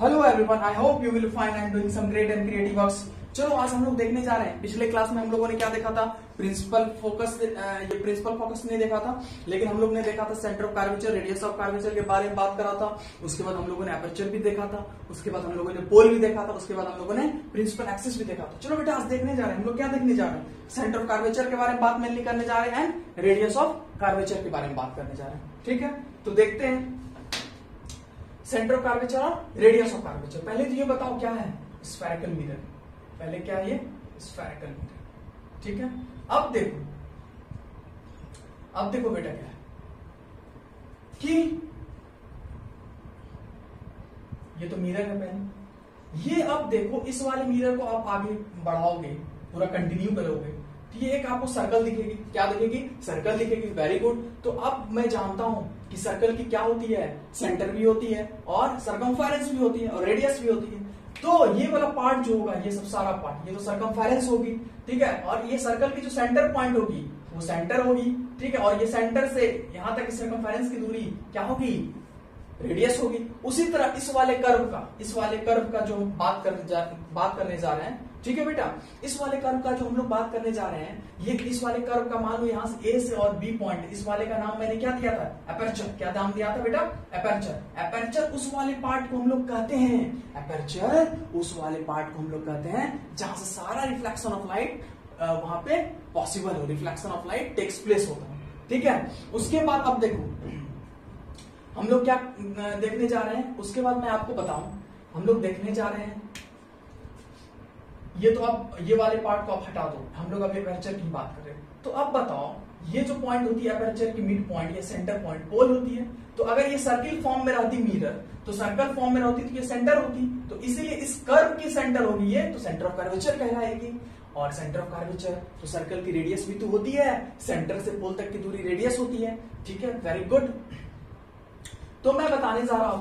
Hello everyone, I hope you will find I am doing some great and creative works. चलो आज हम लोग देखने जा रहे हैं। पिछले क्लास में हम लोगों ने क्या देखा था? Principal focus. ये प्रिंसिपल फोकस नहीं देखा था, लेकिन हम लोग ने देखा था centre of curvature, radius of curvature के बारे में बात करा था। उसके बाद हम लोगों ने एपर्चर भी देखा था, उसके बाद हम लोगों ने पोल भी देखा था, उसके बाद हम लोगों ने प्रिंसिपल एक्सिस भी देखा था। चलो बेटा आज देखने जा रहे हैं। हम लोग क्या देखने जा रहे हैं? सेंटर ऑफ कर्वेचर के बारे में बात मेनली करने जा रहे हैं एंड रेडियस ऑफ कर्वेचर के बारे में बात करने जा रहे हैं। ठीक है, तो देखते हैं सेंटर ऑफ कर्वेचर और रेडियस ऑफ कर्वेचर। पहले तो ये बताओ क्या है स्फेरिकल मिरर। पहले क्या है ये? Spherical mirror. ठीक है, अब देखो बेटा क्या है कि ये तो मिरर है पहले। ये अब देखो इस वाले मिरर को आप आगे बढ़ाओगे, पूरा कंटिन्यू करोगे तो ये एक आपको सर्कल दिखेगी। क्या दिखेगी? सर्कल दिखेगी। Very good. तो अब मैं जानता हूं कि सर्कल की क्या होती है? सेंटर भी होती है और सर्कमफेरेंस भी होती है और रेडियस भी होती है। तो ये वाला पार्ट जो होगा, ये सब सारा पार्ट, ये तो सर्कमफेरेंस होगी। ठीक है, और ये सर्कल की जो सेंटर पॉइंट होगी वो सेंटर होगी। ठीक है, और ये सेंटर से यहां तक सर्कमफेरेंस की दूरी क्या होगी? रेडियस होगी। उसी तरह इस वाले कर्व का जो हम बात करने जा रहे हैं। ठीक है बेटा, इस वाले कर्व का जो हम लोग बात करने जा रहे हैं, ये इस वाले कर्व का मान लो यहाँ से ए से और बी पॉइंट, इस वाले का नाम मैंने क्या दिया था? एपर्चर। क्या नाम दिया था बेटा? एपर्चर। एपर्चर उस वाले पार्ट को हम लोग कहते हैं, एपर्चर उस वाले पार्ट को हम लोग कहते हैं जहां से सारा रिफ्लेक्शन ऑफ लाइट वहां पे पॉसिबल हो, reflection of light takes place होता है। ठीक है, उसके बाद अब देखो हम लोग क्या देखने जा रहे हैं। उसके बाद मैं आपको बताऊं, हम लोग देखने जा रहे हैं ये तो अब ये वाले पार्ट को आप हटा दो, हम लोग अभी एपर्चर की बात कर रहे हैं। तो अब बताओ ये जो पॉइंट होती है एपर्चर की मिड पॉइंट या सेंटर पॉइंट पोल होती है। तो अगर ये सर्किल फॉर्म में रहती मिरर तो सर्कल फॉर्म में रहती तो ये सेंटर होती। तो इसीलिए इस कर्व की सेंटर होगी ये, तो सेंटर ऑफ कर्वेचर कहलाएगी। और सेंटर ऑफ कर्वेचर तो सर्कल की रेडियस भी तो होती है, सेंटर से पोल तक की दूरी रेडियस होती है। ठीक है, वेरी गुड। तो मैं बताने जा रहा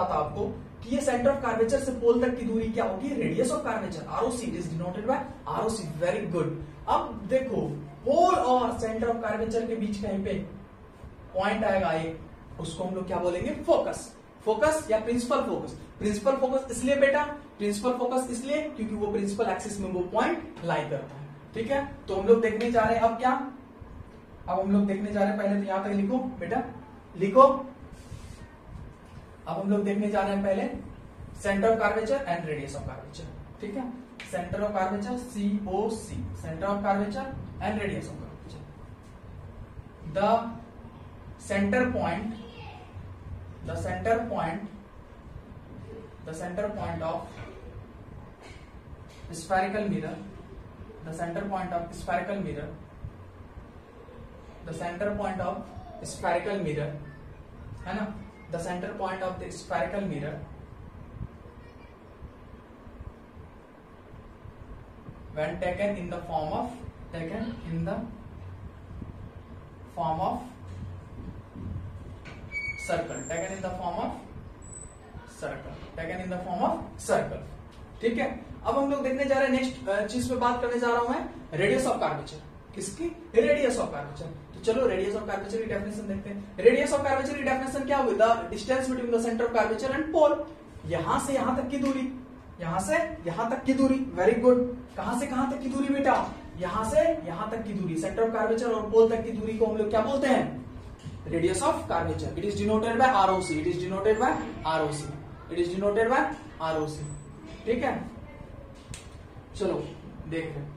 था आपको कि ये सेंटर ऑफ कर्वेचर से पोल तक की दूरी क्या होगी? Radius of curvature, ROC. It is denoted bye ROC. Very good. अब देखो पोल और सेंटर ऑफ कर्वेचर के बीच कहीं पे पॉइंट आएगा एक, उसको हम लोग क्या बोलेंगे? फोकस या प्रिंसिपल फोकस। प्रिंसिपल फोकस इसलिए बेटा, प्रिंसिपल फोकस इसलिए क्योंकि वो प्रिंसिपल एक्सिस में वो पॉइंट लाई करता है। ठीक है, तो हम लोग देखने जा रहे हैं अब क्या? अब हम लोग देखने जा रहे हैं, पहले तो यहां तक लिखो बेटा, लिखो। अब हम लोग देखने जा रहे हैं पहले centre of curvature and radius of curvature. ठीक है, centre of curvature COC, centre of curvature and radius of curvature. The centre point of spherical mirror, the centre point of spherical mirror, the centre point of spherical mirror है ना, the center point of the spherical mirror when taken in the form of circle। ठीक है, अब हम लोग देखने जा रहे हैं नेक्स्ट चीज पे बात करने जा रहा हूं मैं, रेडियस ऑफ कर्वेचर। किसकी? Radius of curvature. तो चलो रेडियस ऑफ कर्वेचर की डेफिनेशन देखते हैं। रेडियस ऑफ कर्वेचर की डेफिनेशन क्या हुई? The distance between the centre of curvature and pole. यहां से यहां तक की दूरी, यहां से यहां तक की दूरी। Very good. कहां से कहां तक की दूरी बेटा? यहां से यहां तक की दूरी, सेंटर ऑफ कर्वेचर और पोल तक की दूरी को हम लोग क्या बोलते हैं? Radius of curvature. It is denoted bye ROC. It is denoted bye ROC. It is denoted bye ROC. ठीक है, चलो देख रहे हैं।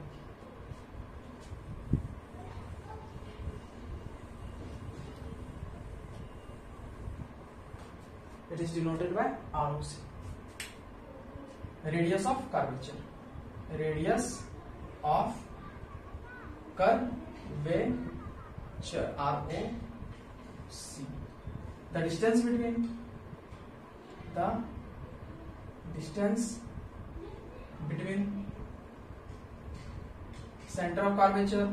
It is denoted by ROC. Radius of curvature. Radius of curvature. ROC. The distance between center of curvature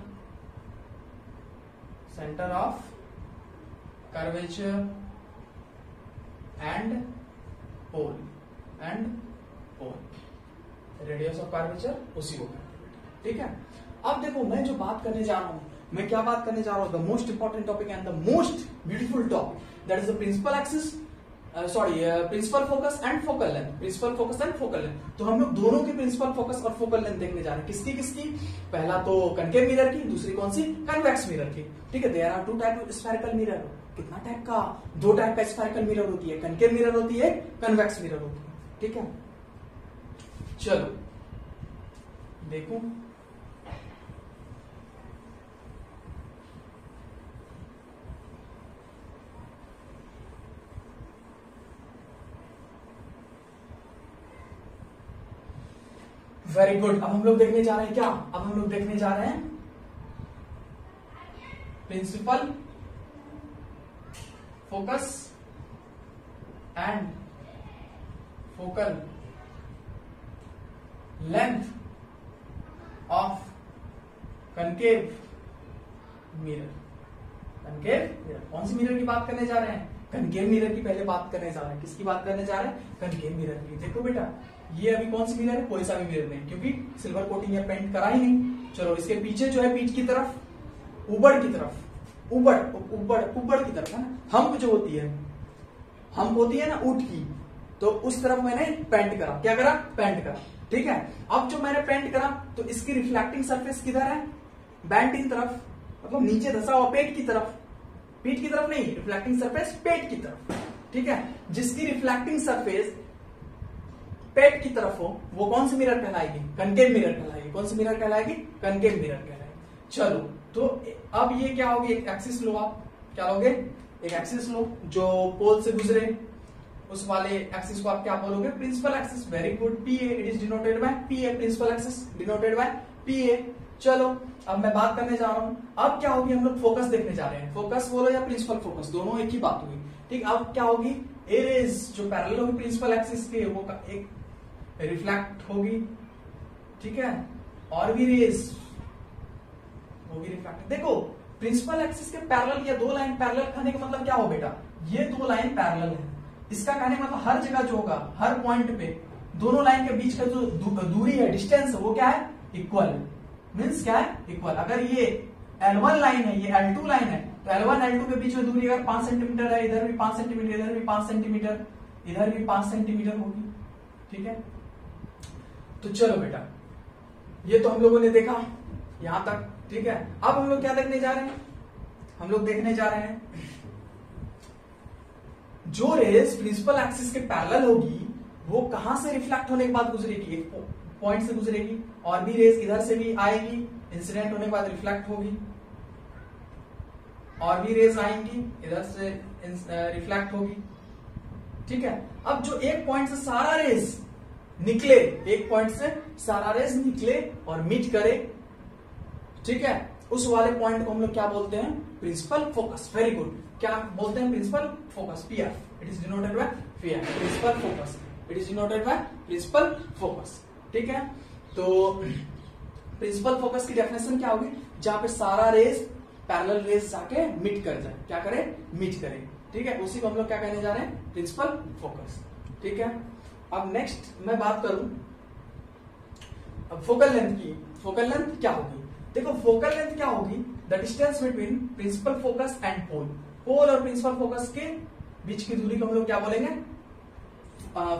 and pole radius of curvature उसी को कहते हैं। ठीक है, अब देखो मैं जो बात करने जा रहा हूं, मैं क्या बात करने जा रहा हूं? The most important topic and the most beautiful topic, that is the principal axis sorry principal focus and focal length, principal focus and focal length. तो हम लोग दोनों की प्रिंसिपल फोकस और फोकल लेंथ देखने जा रहे हैं। किसकी किसकी? पहला तो कनकेव मिरर की, दूसरी कौन सी? कन्वेक्स मिरर की। ठीक है, there are two type of spherical mirror. कितना टाइप का? दो टाइप का स्फेरिकल मिरर होती है, कनकेव मिरर होती है, कन्वेक्स मिरर होती है। ठीक है, चलो देखो वेरी गुड। अब हम लोग देखने जा रहे हैं क्या? अब हम लोग देखने जा रहे हैं principal focus and focal length of concave mirror. Concave mirror, कौन सी मिरर की बात करने जा रहे हैं? कनकेव मिरर की पहले बात करने जा रहे हैं। किसकी बात करने जा रहे हैं? कनकेव मिरर की। देखो बेटा, ये अभी कौन सी मिरर है? कोई सा भी मिरर नहीं, क्योंकि सिल्वर कोटिंग या पेंट करा ही नहीं। चलो इसके पीछे जो है पीठ की तरफ, ऊबड़ की तरफ, ऊबड़ की तरफ है ना, हम्प जो होती है, हम्प होती है ना ऊंट की, तो उस तरफ मैंने पेंट करा। क्या करा? पेंट करा। ठीक है, अब जो मैंने पेंट करा तो इसकी रिफ्लेक्टिंग सरफेस किधर है? बेंट इन तरफ, मतलब नीचे धसा हुआ पेट की तरफ, पीठ की तरफ नहीं, रिफ्लेक्टिंग सरफेस पेट की तरफ। ठीक है, जिसकी रिफ्लेक्टिंग सरफेस पेट की तरफ हो वो कौन सी मिरर कहलाएगी? कनकेव मिरर कहलाएगी। कौन सी मिरर कहलाएगी? कनकेव मिरर कहलाएगी। चलो तो अब ये क्या होगी? एक एक्सिस लो। आप क्या लोगे? एक एक्सिस लो जो पोल से गुजरे, उस वाले एक्सिस को आप क्या बोलोगे? Principal axis. Very good, PA. It is denoted by PA, principal axis denoted by PA. चलो अब मैं बात करने जा रहा हूं, अब क्या होगी? हम लोग फोकस देखने जा रहे हैं। फोकस बोलो या प्रिंसिपल फोकस, दोनों एक ही बात हुई। ठीक, अब क्या होगी? ए रेज जो पैरेलल होगी प्रिंसिपल एक्सिस के, वो एक रिफ्लेक्ट होगी। ठीक है, और भी रेज होगी रिफ्लेक्ट। देखो प्रिंसिपल एक्सिस के पैरेलल या दो लाइन पैरेलल कहने का मतलब क्या हो बेटा? ये दो लाइन पैरेलल है, इसका कहने का मतलब हर जगह जो होगा, हर पॉइंट पे दोनों लाइन के बीच का जो दूरी है, डिस्टेंस है, वो क्या है? इक्वल है। मीन्स क्या है? इक्वल। अगर ये L1 लाइन है, ये L2 लाइन है, तो L1 L2 के बीच में दूरी अगर 5 सेंटीमीटर है, इधर भी 5 सेंटीमीटर, इधर भी 5 सेंटीमीटर, इधर भी 5 सेंटीमीटर होगी। ठीक है, तो चलो बेटा, ये तो हम लोगों ने देखा यहां तक। ठीक है, अब हम लोग क्या देखने जा रहे हैं? हम लोग देखने जा रहे हैं जो रेस प्रिंसिपल एक्सिस के पैरेलल होगी वो कहां से रिफ्लेक्ट होने के बाद गुजरेगी? एक पॉइंट से गुजरेगी, और भी रेस इधर से भी आएगी, इंसिडेंट होने के बाद रिफ्लेक्ट होगी, और भी रेस आएंगी इधर से रिफ्लेक्ट होगी। ठीक है, अब जो एक पॉइंट से सारा रेस निकले, एक पॉइंट से सारा रेस निकले और मीट करे, ठीक है, उस वाले पॉइंट को हम लोग क्या बोलते हैं? Principal focus. वेरी गुड, क्या बोलते हैं? Principal focus, PF. It is denoted by PF, principal focus. It is denoted by principal focus. ठीक है, तो प्रिंसिपल फोकस की डेफिनेशन क्या होगी? जहां पे सारा रेस पैरेलल रेस जाके मीट कर जाए, क्या करे? मीट करे। ठीक है, उसी को हम लोग क्या कहने जा रहे हैं? Principal focus. ठीक है, अब नेक्स्ट मैं बात करूं अब फोकल लेंथ की। फोकल लेंथ क्या होगी? देखो फोकल लेंथ क्या होगी? The distance between principal focus and pole. Pole और प्रिंसिपल फोकस के बीच की दूरी को हम लोग क्या बोलेंगे?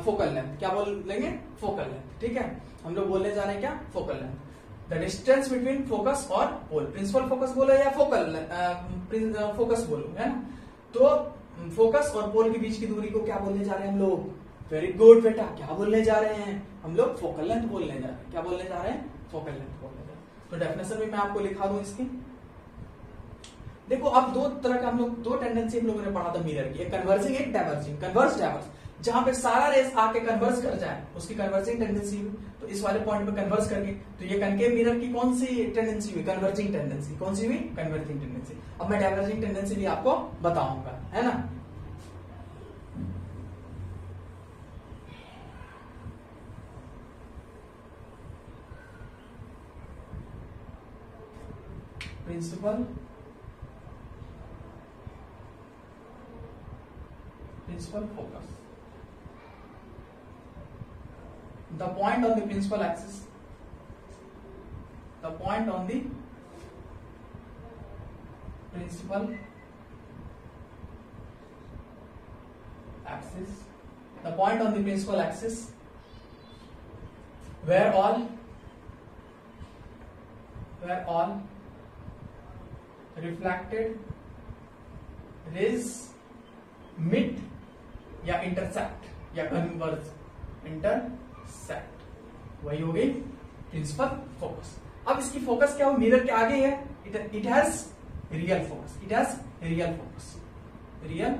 Focal length. क्या बोलेंगे? Focal length. ठीक है, हम लोग बोलने जा रहे हैं क्या? Focal length. The distance between focus और पोल, प्रिंसिपल फोकस बोलो या फोकल फोकस बोलो, है ना? तो फोकस और पोल के बीच की दूरी को क्या बोलने जा रहे हैं हम लोग? वेरी गुड बेटा, क्या बोलने जा रहे हैं हम लोग? फोकल लेंथ बोलने जा रहे हैं। क्या बोलने जा रहे हैं? फोकल लेंथ बोलने जा रहे हैं। तो डेफिनेशन भी मैं आपको लिखा दूं इसकी। देखो अब दो तरह का हम लोग, दो टेंडेंसी हम लोगों ने पढ़ा था मिरर की, एक कन्वर्जिंग, एक डाइवर्जिंग। कन्वर्स डाइवर्स, जहां पे सारा रेस आके कन्वर्स कर जाए उसकी कन्वर्जिंग टेंडेंसी हुई। तो इस वाले पॉइंट पे कन्वर्स करके, तो ये कनकेव मिरर की कौन सी टेंडेंसी हुई? Converging tendency. कौन सी हुई? Converging tendency. अब मैं डाइवर्जिंग टेंडेंसी भी आपको बताऊंगा, है ना? Principal focus, the point on the principal axis, the point on the principal axis, the point on the principal axis where all reflected rays meet या इंटरसेक्ट या कन्वर्ज, इंटरसेक्ट, वही हो गई प्रिंसिपल फोकस। अब इसकी फोकस क्या हो, mirror के आगे है, it has real focus, it has real focus, real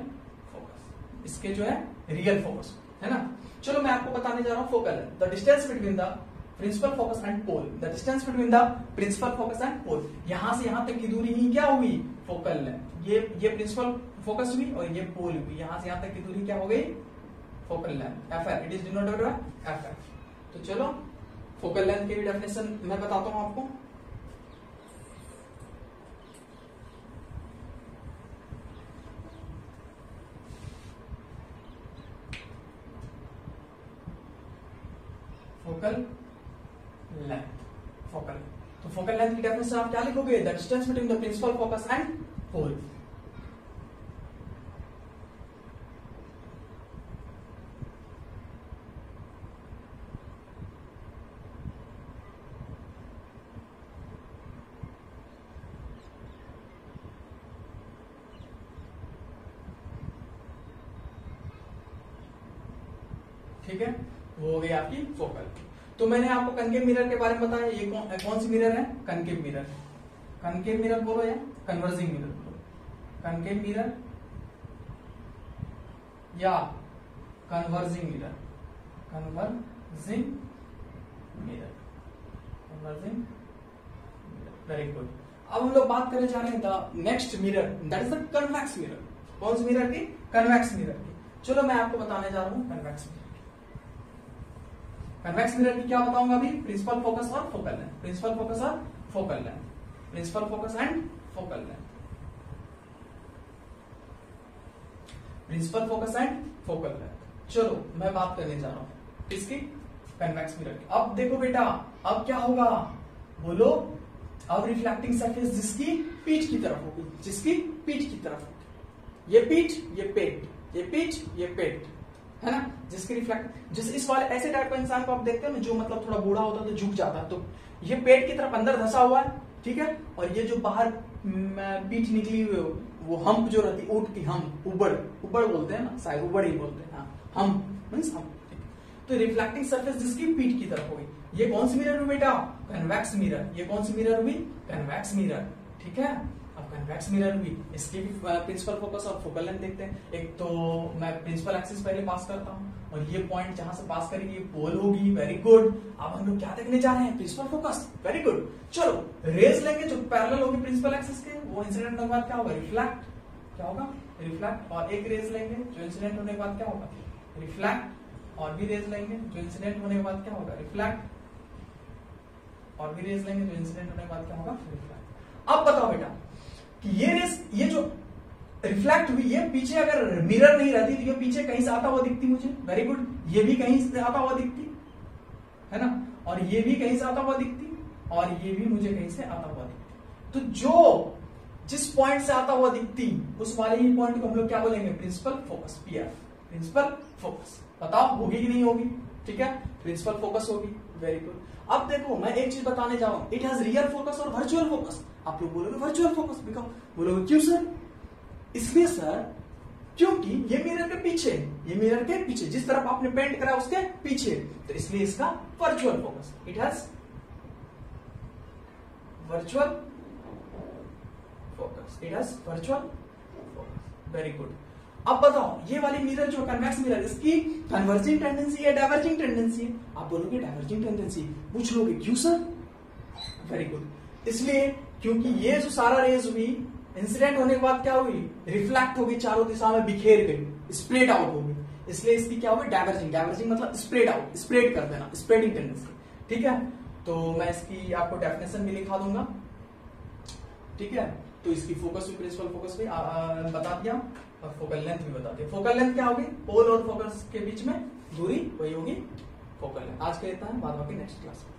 focus, इसके जो है रियल फोकस है ना। चलो मैं आपको बताने जा रहा हूं focal length, the distance between the principal focus and pole, the distance between the principal focus and pole, यहां से यहां तक की दूरी ही क्या हुई, फोकल लेंथ। ये प्रिंसिपल फोकस हुई और ये पोल हुई, यहां से यहां तक की दूरी क्या हो गई, focal length, FR, it is denoted bye FR. तो चलो फोकल लेंथ की भी डेफिनेशन मैं बताता हूं आपको। फोकल लेंथ, फोकल, तो फोकल लेंथ की डेफिनेशन आप क्या लिखोगे, the distance between the principal focus and pole. ठीक है, वो हो गई आपकी फोकल। तो मैंने आपको कनकेव मिरर के बारे में बताया, ये कौन सी मिरर है, कनकेव मिरर। कनकेव मिरर बोलो या कन्वर्जिंग मिरर बोलो, कनकेव मिरर या converging mirror, converging mirror, converging mirror, very good. अब हम लोग बात करने जा रहे हैं the next mirror, that is the convex mirror. कौन सी मिरर की, कन्वेक्स मिरर की। चलो मैं आपको बताने जा रहा हूं कन्वेक्स मिरर। कन्वेक्स मिरर की क्या बताऊंगा अभी, प्रिंसिपल फोकस और फोकल लेंथ, प्रिंसिपल फोकस और focal length, principal focus and focal length, principal focus and focal length. चलो मैं बात करने जा रहा हूं किसकी, कन्वेक्स मिरर की। अब देखो बेटा, अब क्या होगा बोलो, अब रिफ्लेक्टिंग सरफेस जिसकी पीठ की तरफ होगी, जिसकी पीठ की तरफ होगी, ये पीठ ये पेट, ये पीठ ये पेट है ना, जिसकी रिफ्लेक्ट, जिस इस वाले ऐसे टाइप का इंसान को आप देखते हो ना, जो मतलब थोड़ा बूढ़ा होता है तो झुक जाता है, तो ये पेट की तरफ अंदर धंसा हुआ है, ठीक है, और ये जो बाहर पीठ निकली हुई वो हम्प जो रहती है, ऊंट की हम्प, उबड़ उबड़ बोलते हैं ना, शायद उबड़ ही बोलते हैं, हाँ, हम्प मींस हम्प। तो रिफ्लेक्टिंग सरफेस जिसकी पीठ की तरफ होगी, ये कौन सी मिरर हुई बेटा, कन्वेक्स मिरर। ये कौन सी मिरर हुई, कन्वेक्स मिरर, ठीक है। अब कन्वेक्स मिरर हुई, इसकी भी प्रिंसिपल फोकस और फोकल लेंथ देखते हैं। एक तो मैं प्रिंसिपल एक्सिस पहले पास करता हूं, और ये पॉइंट जहां से पास करेगी ये पोल होगी, वेरी गुड। अब हम लोग क्या देखने जा रहे हैं, प्रिंसिपल फोकस, वेरी गुड। चलो रेज लेंगे जो पैरेलल होगी प्रिंसिपल एक्सिस के, वो इंसिडेंट होने के बाद क्या होगा, रिफ्लेक्ट, क्या होगा, रिफ्लेक्ट। और एक रेज लेंगे जो इंसिडेंट होने के बाद क्या होगा, रिफ्लेक्ट। और भी रेज लेंगे जो इंसिडेंट होने के बाद क्या होगा, रिफ्लेक्ट। और भी रेज लेंगे जो इंसिडेंट होने के बाद क्या होगा, रिफ्लेक्ट। अब बताओ बेटा कि ये रेस, ये जो रिफ्लेक्ट हुई, ये पीछे अगर मिरर नहीं रहती तो ये पीछे कहीं से आता हुआ दिखती मुझे, वेरी गुड। ये भी कहीं से आता हुआ दिखती है ना, और ये भी कहीं से आता हुआ दिखती, और ये भी मुझे कहीं से आता हुआ दिखती। तो जो जिस पॉइंट से आता हुआ दिखती उस वाले ही पॉइंट को हम लोग क्या बोलेंगे, principal focus, PF, principal focus. बताओ होगी कि नहीं होगी, ठीक है, प्रिंसिपल फोकस होगी, वेरी गुड। अब देखो मैं एक चीज बताने जा रहा हूं, इट हैज रियल फोकस और वर्चुअल फोकस। आप लोग बोलोगे वर्चुअल फोकस, बिकॉज बोलोगे क्यों सर, इसलिए सर क्योंकि ये मिरर के पीछे, ये मिरर के पीछे जिस तरफ आपने पेंट करा उसके पीछे, तो इसलिए इसका virtual focus, it has virtual focus, it has virtual focus, very good. अब बताओ ये वाली मिरर जो कन्वेक्स मिरर, इसकी कन्वर्जिंग टेंडेंसी है, डाइवर्जिंग टेंडेंसी है। आप बोलोगे डाइवर्जिंग टेंडेंसी, पूछ लोगे क्यों सर, वेरी गुड। इसलिए क्योंकि ये जो सारा रेज हुई, इंसिडेंट होने के बाद क्या हुई, रिफ्लेक्ट होगी, चारों दिशा में बिखेर गई, स्प्रेड आउट होगी, इसलिए इसकी क्या होगी, डाइवर्जिंग। डाइवर्जिंग मतलब स्प्रेड आउट, स्प्रेड कर देना, स्प्रेडिंग टेंडेंसी, ठीक है। तो मैं इसकी आपको डेफिनेशन भी लिखा दूंगा, ठीक है। तो इसकी फोकस भी, प्रिंसिपल फोकस भी बता दिया, और फोकल लेंथ भी बता दिया। फोकल लेंथ क्या होगी, पोल और फोकस के बीच में दूरी, वही होगी फोकल लेंथ। आज के इतना है, बाद बाकी नेक्स्ट क्लास में।